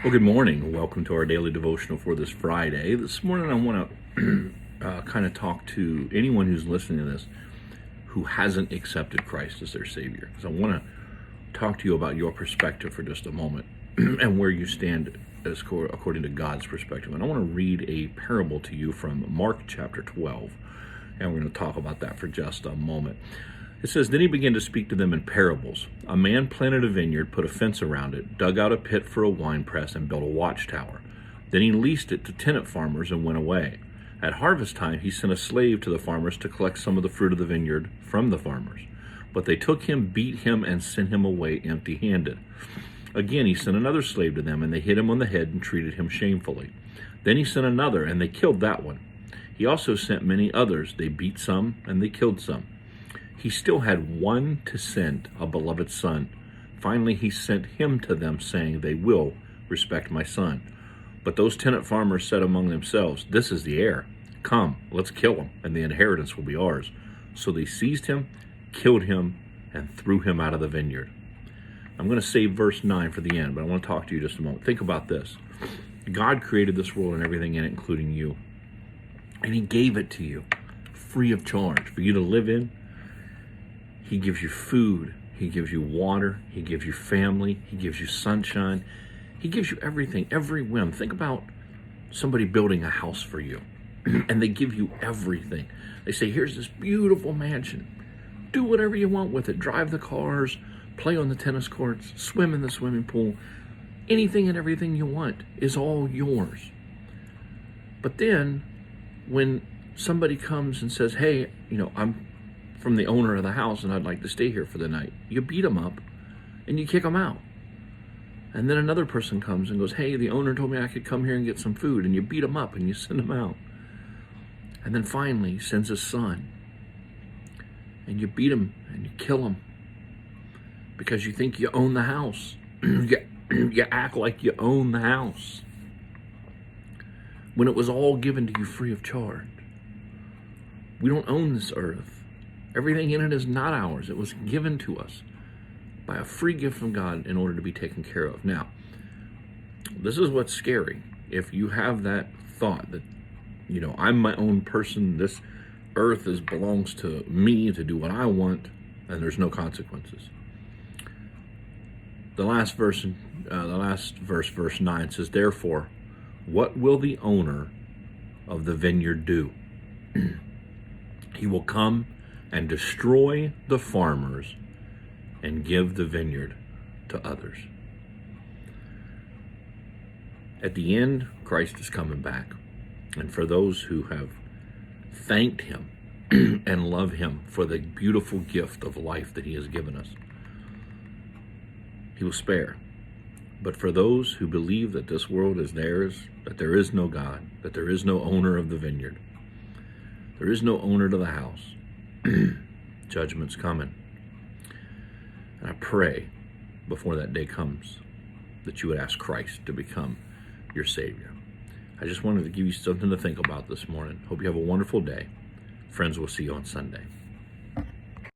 Well, good morning. Welcome to our daily devotional for this Friday. This morning, I want to kind of talk to anyone who's listening to this who hasn't accepted Christ as their Savior. Because I want to talk to you about your perspective for just a moment and where you stand according to God's perspective. And I want to read a parable to you from Mark chapter 12. And we're going to talk about that for just a moment. It says, "Then he began to speak to them in parables. A man planted a vineyard, put a fence around it, dug out a pit for a winepress, and built a watchtower. Then he leased it to tenant farmers and went away. At harvest time, he sent a slave to the farmers to collect some of the fruit of the vineyard from the farmers. But they took him, beat him, and sent him away empty-handed. Again, he sent another slave to them, and they hit him on the head and treated him shamefully. Then he sent another, and they killed that one. He also sent many others. They beat some, and they killed some. He still had one to send, a beloved son. Finally, he sent him to them, saying, 'They will respect my son.' But those tenant farmers said among themselves, 'This is the heir. Come, let's kill him, and the inheritance will be ours.' So they seized him, killed him, and threw him out of the vineyard." I'm going to save verse 9 for the end, but I want to talk to you just a moment. Think about this. God created this world and everything in it, including you. And he gave it to you free of charge for you to live in. He gives you food, he gives you water, he gives you family, he gives you sunshine. He gives you everything, every whim. Think about somebody building a house for you, and they give you everything. They say, "Here's this beautiful mansion. Do whatever you want with it. Drive the cars, play on the tennis courts, swim in the swimming pool. Anything and everything you want is all yours." But then, when somebody comes and says, "Hey, I'm from the owner of the house and I'd like to stay here for the night," you beat them up and you kick them out. And then another person comes and goes, "Hey, the owner told me I could come here and get some food," and you beat them up and you send them out. And then finally he sends his son and you beat him and you kill him because you think you own the house. You act like you own the house when it was all given to you free of charge. We don't own this earth. Everything in it is not ours. It was given to us by a free gift from God in order to be taken care of. Now, this is what's scary. If you have that thought that, I'm my own person, this earth belongs to me to do what I want, and there's no consequences. The last verse, verse 9 says, "Therefore, what will the owner of the vineyard do? He will come and destroy the farmers and give the vineyard to others." At the end, Christ is coming back. And for those who have thanked him and love him for the beautiful gift of life that he has given us, he will spare. But for those who believe that this world is theirs, that there is no God, that there is no owner of the vineyard, there is no owner to the house, judgment's coming. And I pray before that day comes that you would ask Christ to become your Savior. I just wanted to give you something to think about this morning. Hope you have a wonderful day. Friends, we'll see you on Sunday.